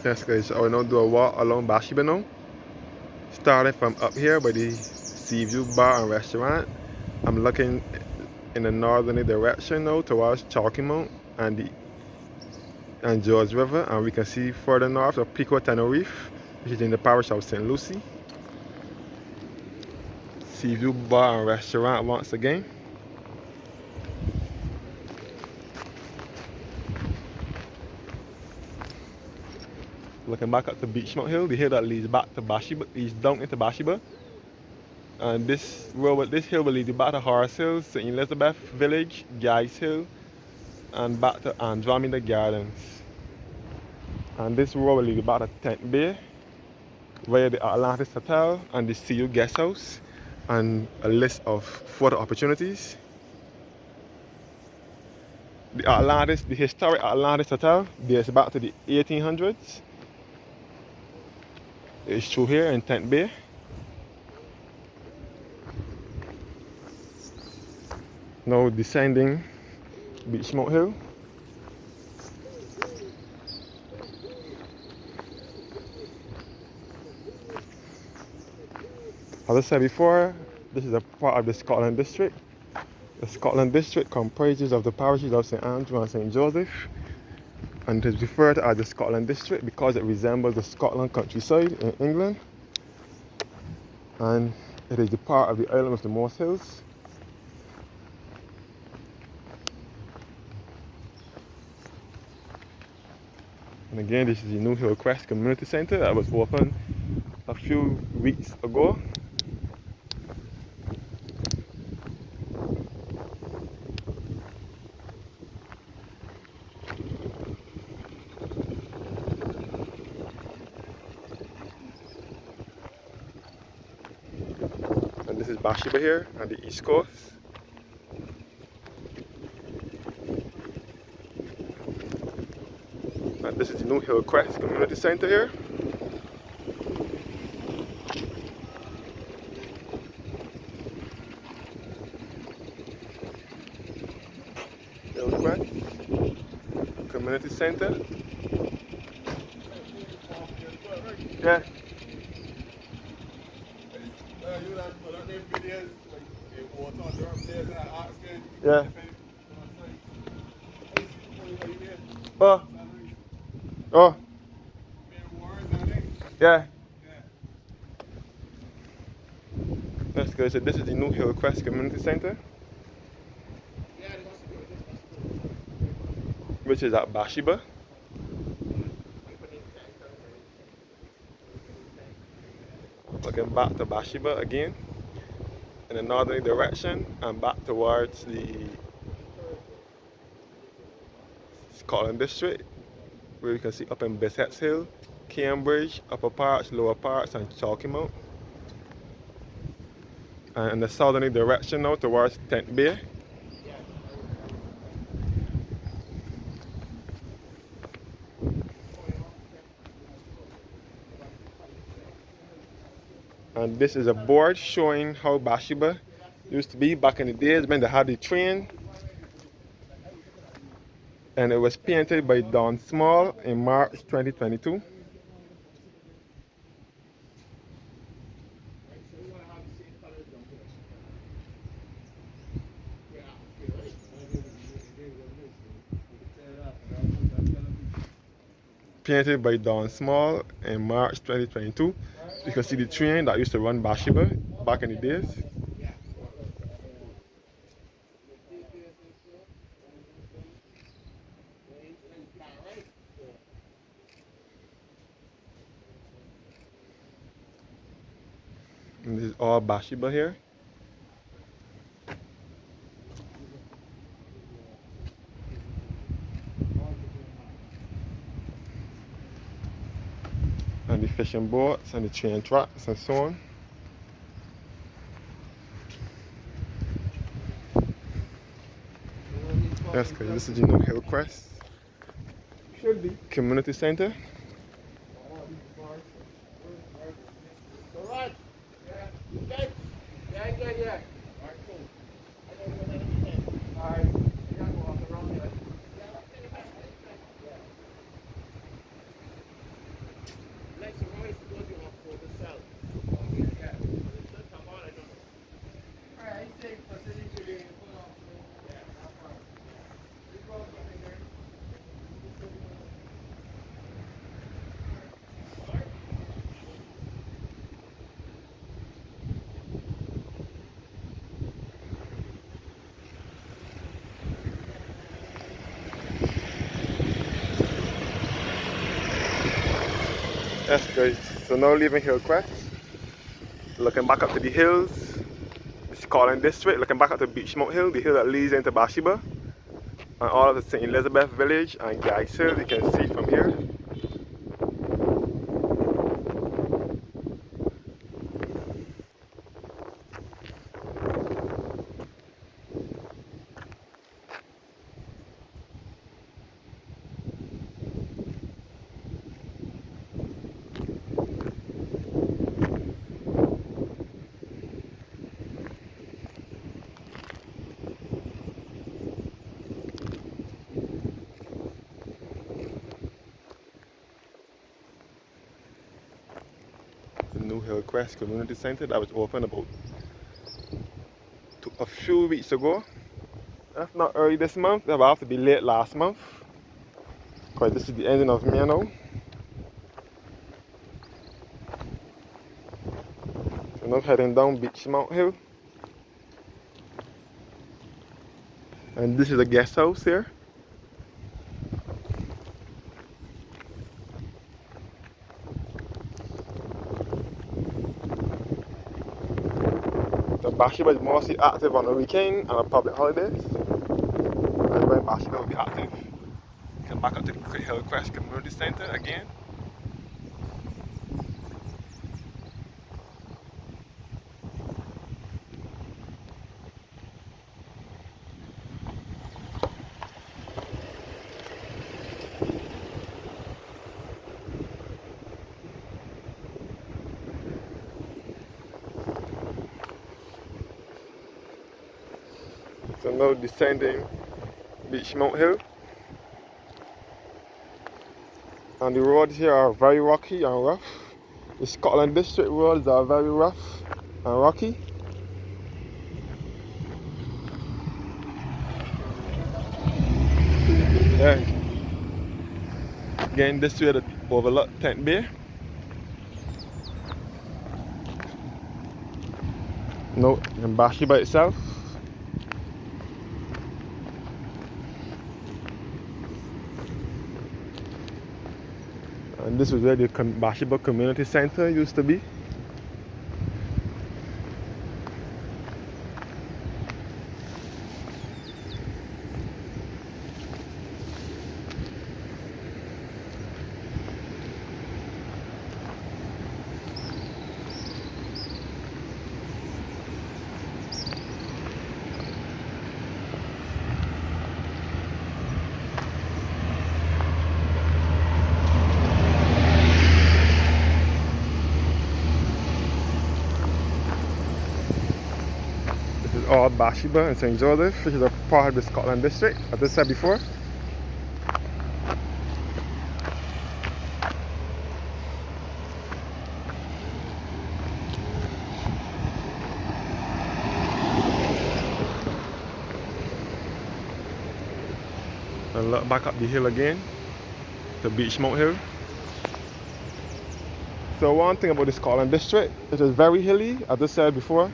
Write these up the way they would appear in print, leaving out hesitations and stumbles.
Yes guys, so I will now do a walk along Bathsheba now. Starting from up here by the Sea View Bar and Restaurant. I'm looking in the northerly direction now towards Chalky Mount and George River, and we can see further north of Pico Tenerife, which is in the parish of St. Lucie. Sea View Bar and Restaurant once again. Looking back up to Beachmont Hill, the hill that leads back to Bathsheba, leads down into Bathsheba. And this hill will lead you back to Horace Hill, St. Elizabeth Village, Guys Hill, and back to Andromeda Gardens. And this road will lead you back to Tent Bay, via the Atlantis Hotel and the CU Guest House, and a list of photo opportunities. The historic Atlantis Hotel dates back to the 1800s. It's through here in Tent Bay. Now descending Beachmont Hill. As I said before, this is a part of the Scotland District. The Scotland District comprises of the parishes of St. Andrew and St. Joseph, and it is referred to as the Scotland District because it resembles the Scotland countryside in England, and it is the part of the island with the most hills. And again, this is the new Hillcrest Community Centre that was opened a few weeks ago. And this is Bathsheba here on the east coast. And this is the new Hillcrest Community Centre here. Hillcrest Community Centre. Yeah. Yeah. Oh. Oh. Yeah. That's good. So this is the new Hillcrest Community Centre, which is at Bathsheba. Looking back to Bathsheba again in a northerly direction and back towards the Scotland District, where you can see up in Bissett's Hill, Cambridge, Upper Parts, Lower Parts, and Chalky Mount. And in the southerly direction now towards Tent Bay. And this is a board showing how Bathsheba used to be back in the days when they had the train. And it was painted by Don Small in March 2022. Painted by Don Small in March 2022. You can see the train that used to run Bathsheba back in the days. And this is all Bathsheba here. And the fishing boats and the train tracks and so on. That's good. This is the new Hillcrest Community Centre. Yes guys, so now leaving Hillcrest, looking back up to the hills, the Scotland district, looking back up to Beachmount Hill, the hill that leads into Bathsheba, and all of the St. Elizabeth village and Guy's Hill, you can see from here. The new Hillcrest Community Center that was opened about a few weeks ago. If not early this month, it will have to be late last month, because this is the ending of May now. So now heading down Beachmount Hill, and this is a guest house here. The Bathsheba is mostly active on the weekend and on public holidays. That's when Bathsheba will be active. Come back up to the Hillcrest Community Center again. So now descending Beachmount Hill, and the roads here are very rocky and rough. The Scotland district roads are very rough and rocky. Yeah. Again, this way to overlook Tent Bay. No, in Bathsheba itself. And this is where the Bathsheba Community Center used to be. This is all Bathsheba and St. Joseph, which is a part of the Scotland district, as I said before. And look back up the hill again, to Beachmount Hill. So one thing about the Scotland district, it is very hilly, as I said before.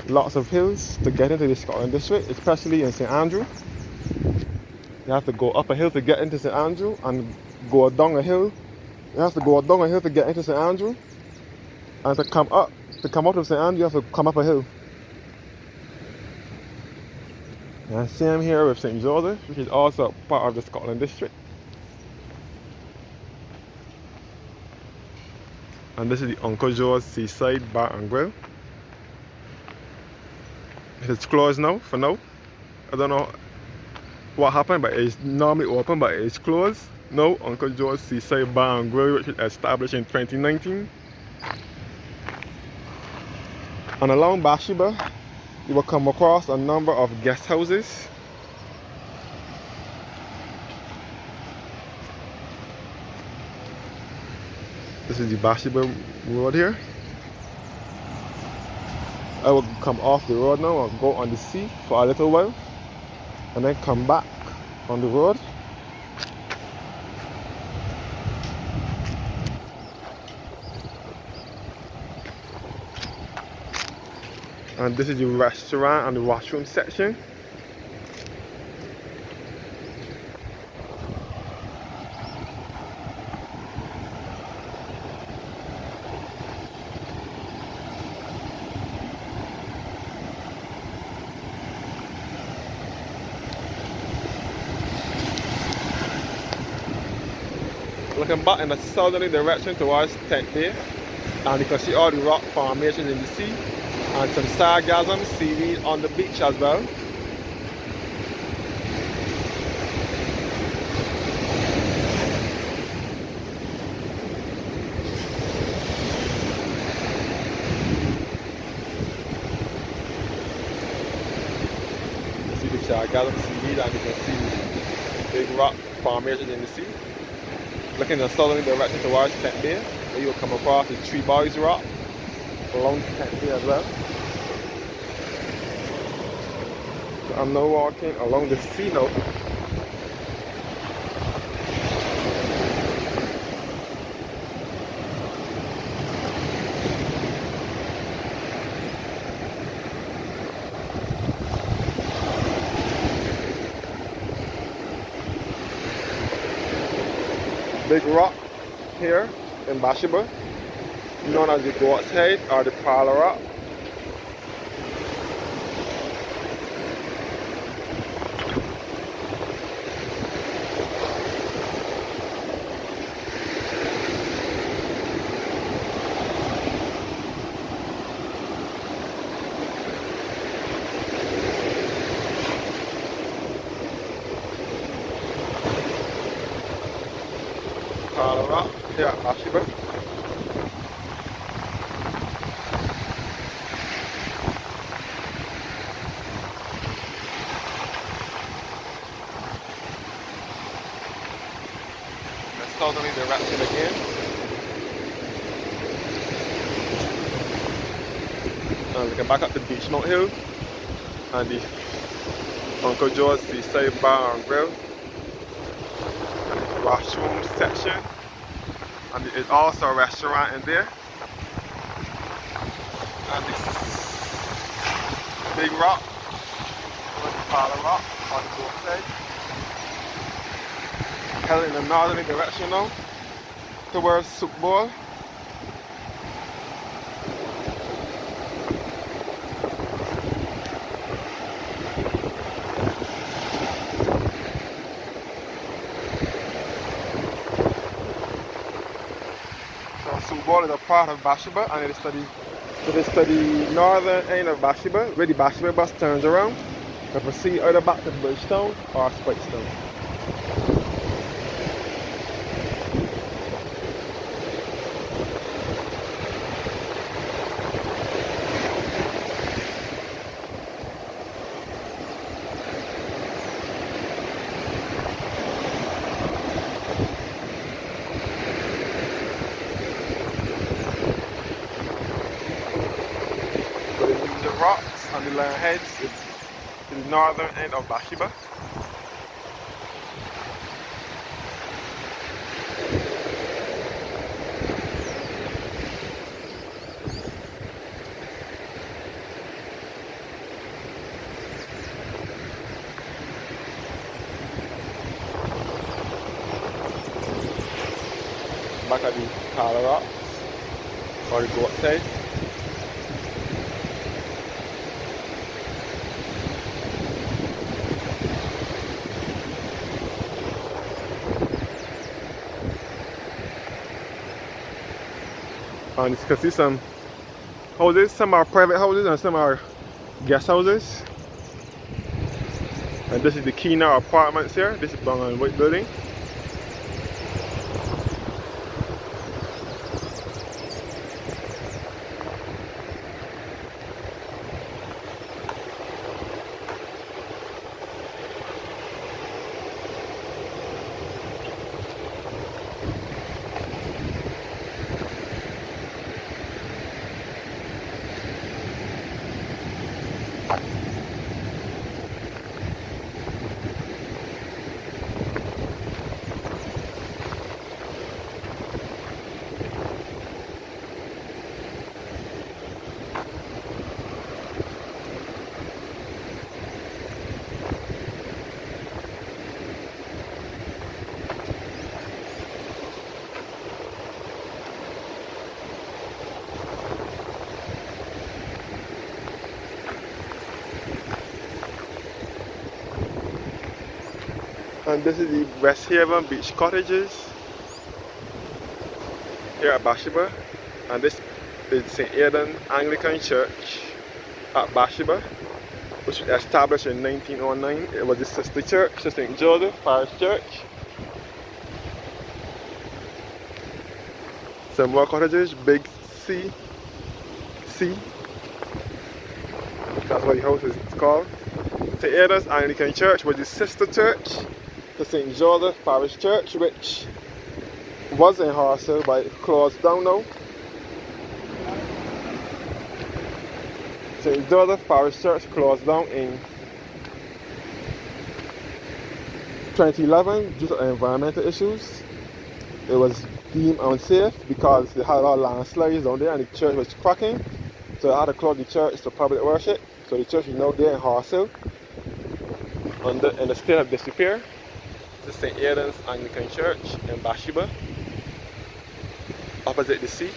Lots of hills to get into the Scotland district, especially in St. Andrew. You have to go up a hill to get into St. Andrew, and go down a hill. You have to go down a hill to get into St. Andrew, and to come out of St. Andrew, you have to come up a hill. And same here with St. Joseph, which is also part of the Scotland district. And this is the Uncle Joe's Seaside Bar and Grill. It's closed now, for now. I don't know what happened, but it's normally open, but it's closed now. Uncle Joe's Seaside Bar and Grill, which was established in 2019. And along Bathsheba, you will come across a number of guest houses. This is the Bathsheba road here. I will come off the road now and go on the sea for a little while and then come back on the road. And this is the restaurant and the washroom section. Looking back in a southerly direction towards 10th Bay, and you can see all the rock formations in the sea and some sargassum seaweed on the beach as well. You see the sargassum seaweed and you can see big rock formations in the sea. Looking in a southerly direction towards 10th Bay, where you will come across the Three Boys Rock along 10th Bay as well. So I'm now walking along the sea now. Big rock here in Bathsheba, known as the Goat's Head or the Parlor Rock. Parlor Rock here at Bathsheba. Southerly direction again. And we can back up to Beachmount Hill and the Uncle Joe's Seaside Bar and Grill and the washroom section, and there's also a restaurant in there, and this big rock, the Parlor Rock on the boat side. Heading in the northerly direction now towards Soup Bowl. So Soup Bowl is a part of Bathsheba, and it is to the northern end of Bathsheba, where the Bathsheba bus turns around and proceed either back to Bridgetown or Spikestown. Rocks and the Lion Heads is the northern end of Bathsheba. Back at the Parlor Rocks or the Goat's Head. And you can see some houses, some are private houses and some are guest houses. And this is the Keener Apartments here. This is brown and white building. And this is the West Haven Beach Cottages here at Bathsheba. And this is St. Aidan Anglican Church at Bathsheba, which was established in 1909. It was the sister church to St. Joseph Parish Church. Some more cottages, Big C. That's what the house is called. St. Aidan's Anglican Church was the sister church to St. Joseph Parish Church, which was in Horsell, but it closed down now. St. Joseph Parish Church closed down in 2011 due to environmental issues. It was deemed unsafe because they had a lot of landslides down there and the church was cracking. So they had to close the church to public worship. So the church is now there in Horsell in a state of disrepair. This is St. Aidan's Anglican Church in Bathsheba, opposite the sea.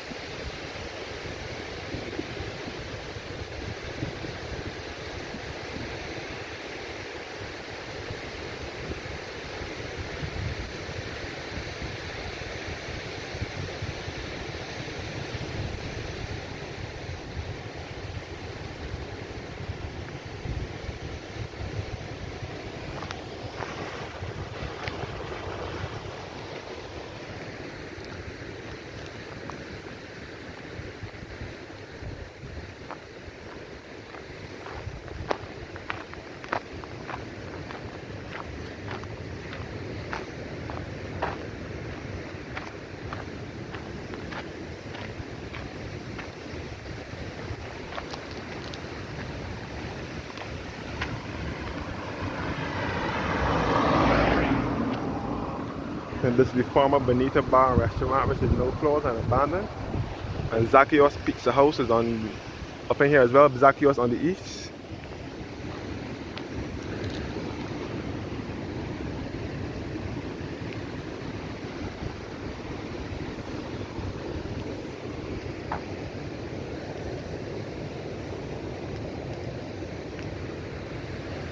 And this is the former Bonita Bar and Restaurant, which is now closed and abandoned. And Zacchaeus Pizza House is up in here as well. Zacchaeus on the east.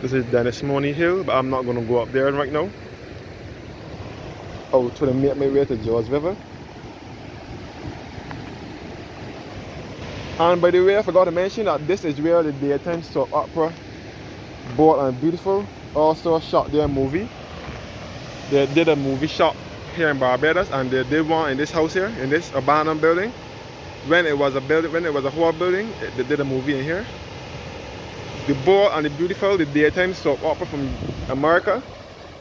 This is Dennis Money Hill, but I'm not going to go up there right now. Oh, to make my way to George River. And by the way, I forgot to mention that this is where the daytime soap opera Bold and Beautiful also shot their movie. They did a movie shot here in Barbados, and they did one in this house here, in this abandoned building. When it was a whole building, they did a movie in here. The Bold and the Beautiful, the daytime soap opera from America,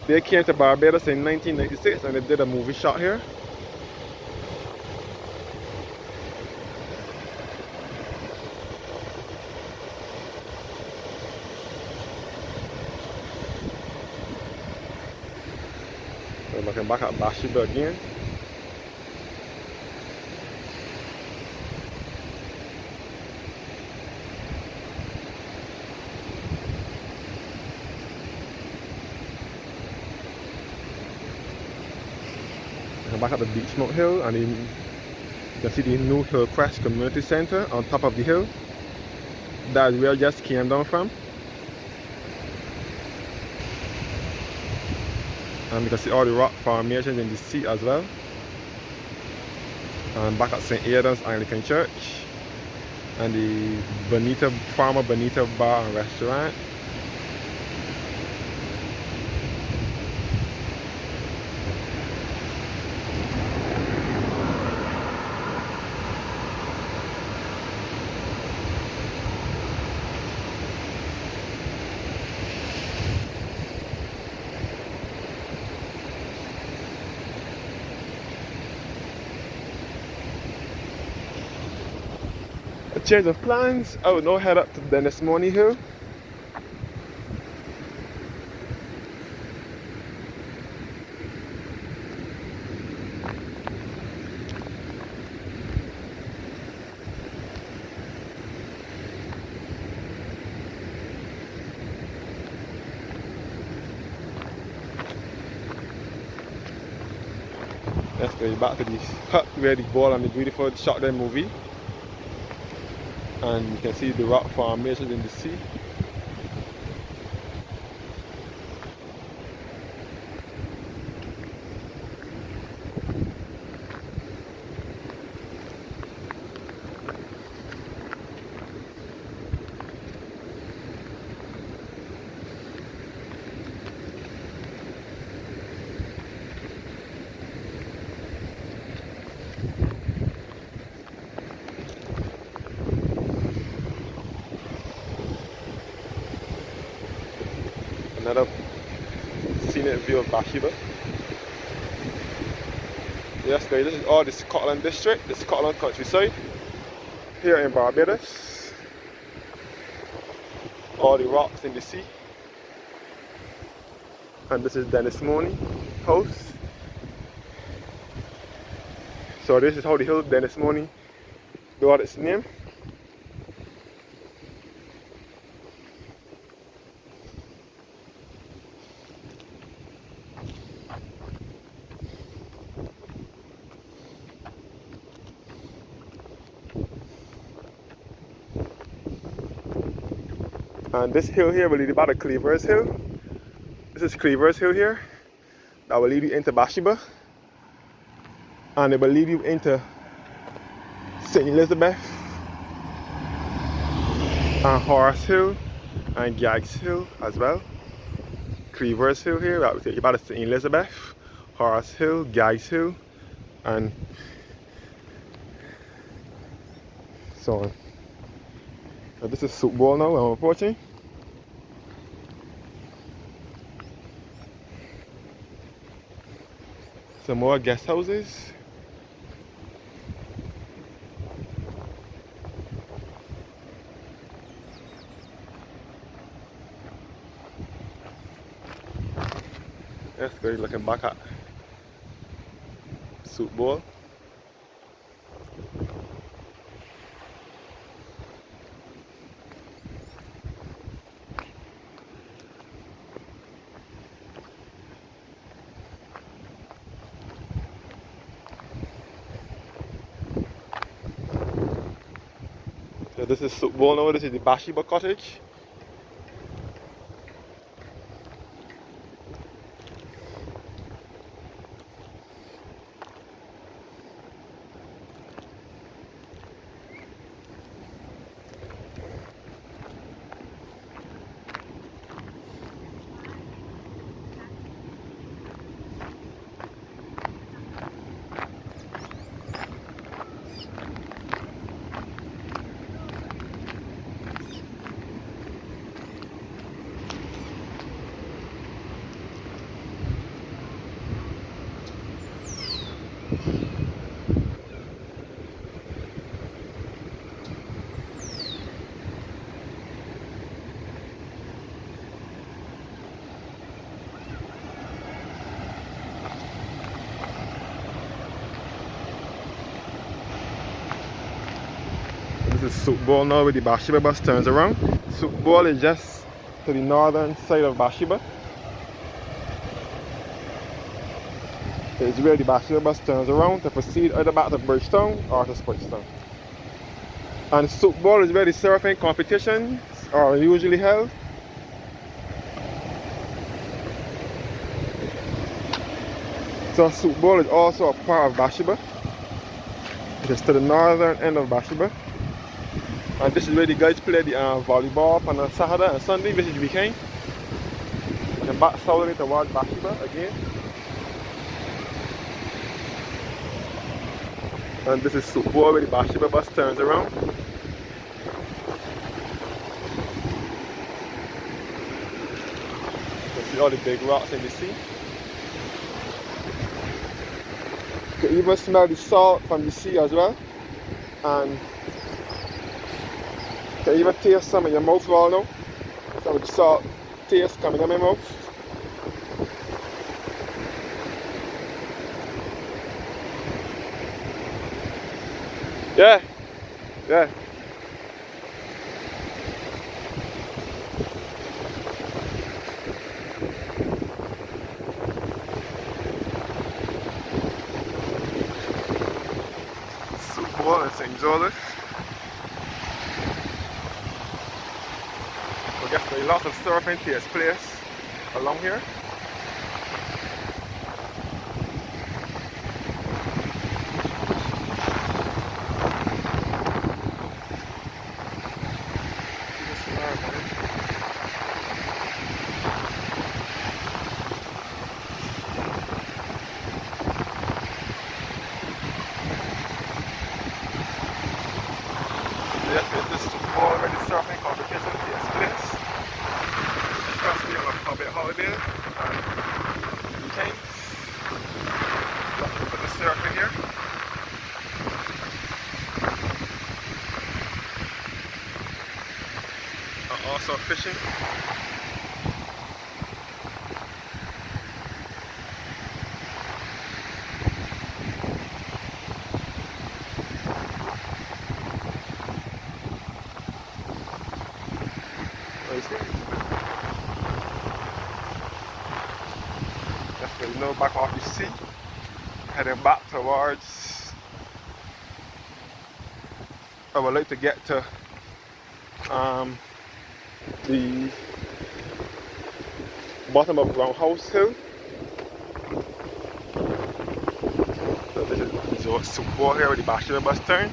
they came to Barbados in 1996 and they did a movie shot here. So I'm looking back at Bathsheba again. Back at the Beachmount Hill, and you can see the new Hillcrest Community Center on top of the hill. That is where I just came down from. And you can see all the rock formations in the sea as well. And back at St. Aidan's Anglican Church and the former Bonita Bar and Restaurant. A change of plans. I will now head up to Dennis Money Hill. Let's go back to the hut where the Bold and the Beautiful shot their movie. And you can see the rock formations in the sea. Another scenic view of Bathsheba. Yes guys, this is all the Scotland district, the Scotland countryside here in Barbados. All the rocks in the sea. And this is Dennis Money house. So this is how the hill Dennis Money got its name. And this hill here will lead you back to Cleaver's Hill. This is Cleaver's Hill here. That will lead you into Bathsheba. And it will lead you into St. Elizabeth and Horace Hill and Gags Hill as well. Cleaver's Hill here, that will take you back to St. Elizabeth, Horace Hill, Gags Hill, and so on. So this is Soup Bowl now, I'm approaching. Some more guest houses. Yes, guys, looking back at Soup Bowl. So this is Soup Bowl now, this is the Bathsheba cottage. This is Soup Bowl now where the Bathsheba bus turns around. Soup Bowl is just to the northern side of Bathsheba. It's where the Bathsheba bus turns around to proceed either back to Bridgetown or to Spritstown. And Soup Bowl is where the surfing competitions are usually held. So Soup Bowl is also a part of Bathsheba. It is to the northern end of Bathsheba. And this is where the guys play the volleyball on a Saturday and Sunday, this is the weekend. And back southerly towards Bathsheba again. And this is Soup Bowl where the Bathsheba bus turns around. You can see all the big rocks in the sea. You can even smell the salt from the sea as well. And you can even taste some in your mouth right now. Some of the salt taste coming in my mouth. Yeah, yeah. Soup Bowl in St. Joseph. I guess there are lots of surfing takes place along here. Yes, this is already surfing competition takes place. Especially on a public holiday. out there. Okay. Put the surf in here. Also fishing. That's the no back off the sea. Heading back towards. I would like to get to the bottom of Roundhouse Hill. So this is a support here with the Bathsheba bus turns.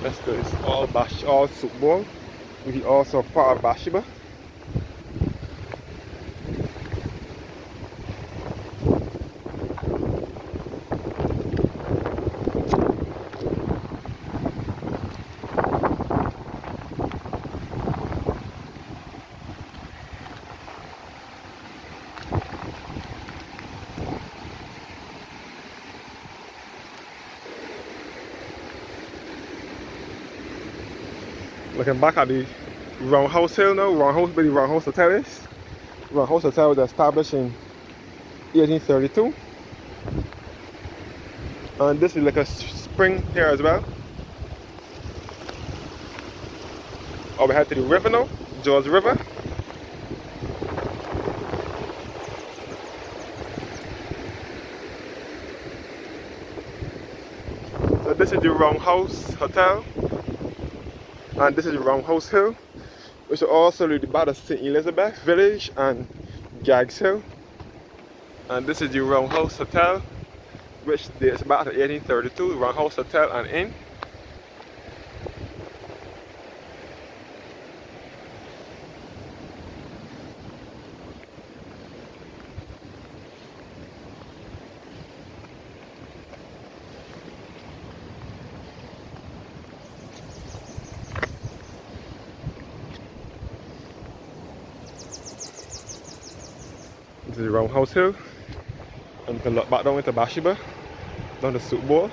That's good. It's all soup bowl, which is also part of Bathsheba. Looking back at the Roundhouse Hill now, Roundhouse where the Roundhouse Hotel is. Roundhouse Hotel was established in 1832. And this is like a spring here as well. We head to the river now, George River. So this is the Roundhouse Hotel. And this is the Roundhouse Hill, which is also the part of St. Elizabeth Village and Gags Hill. And this is the Roundhouse Hotel, which dates back to 1832, Roundhouse Hotel and Inn. This is the Roundhouse Hill, and you can look back down into Bathsheba, down the soup bowl.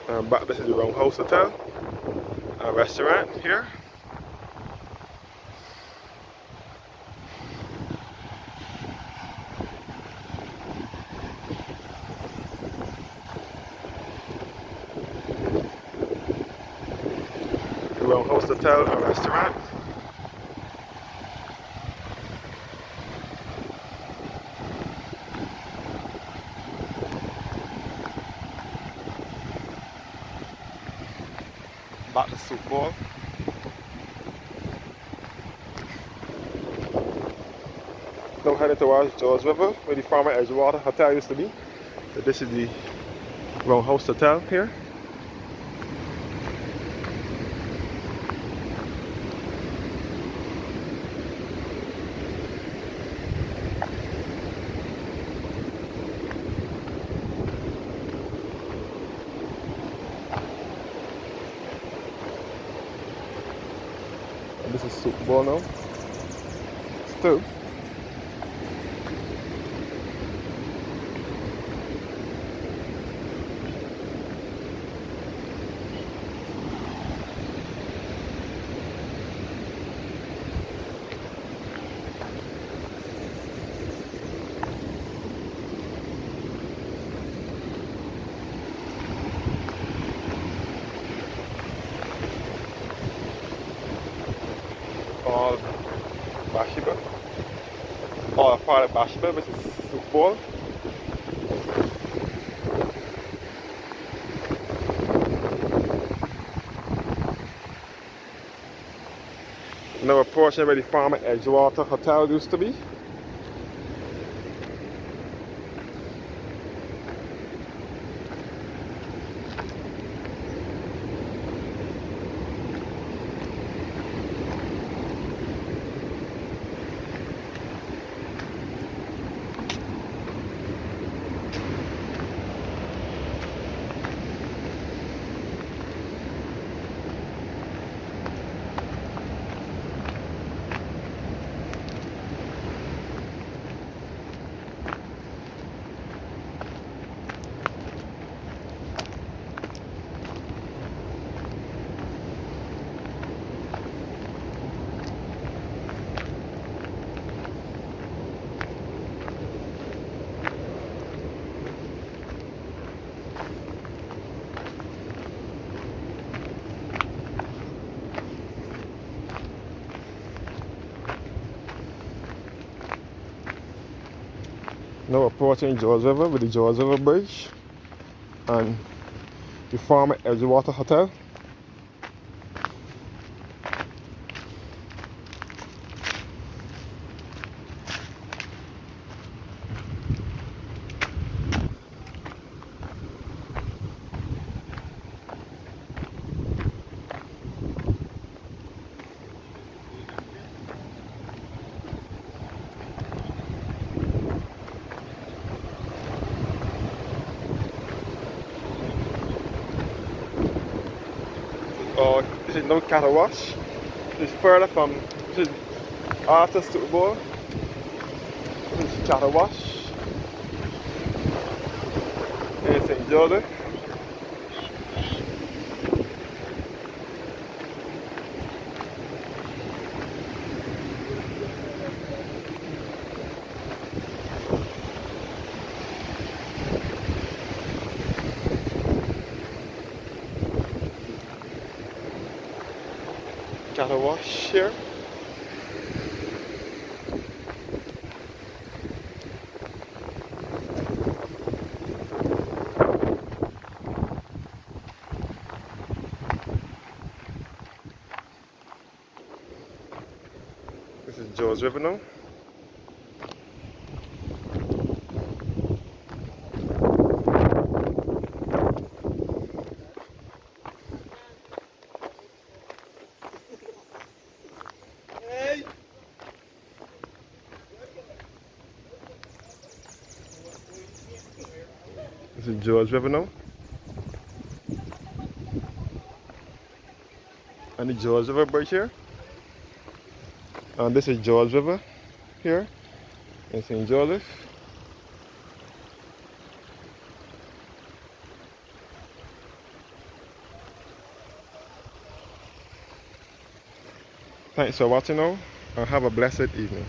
And back, this is the Roundhouse Hotel, a restaurant here. Roundhouse Hotel and Restaurant. Back to soup bowl. Now heading towards George River, where the former Edgewater Hotel used to be. So this is the Roundhouse Hotel here. This is soup bowl now. Stew. Bathsheba, which is Sioux Falls. Now approaching where the farm at Edgewater Hotel used to be. Now approaching George River with the George River Bridge and the farm at Edgewater Hotel. This is no cattle wash. This is further from, this is after Super Bowl. This is cattle wash. In St. Joseph. Cattle wash here. This is George River now. This is George River now. And the George River Bridge here. And this is George River here in St. Joseph. Thanks for watching now and have a blessed evening.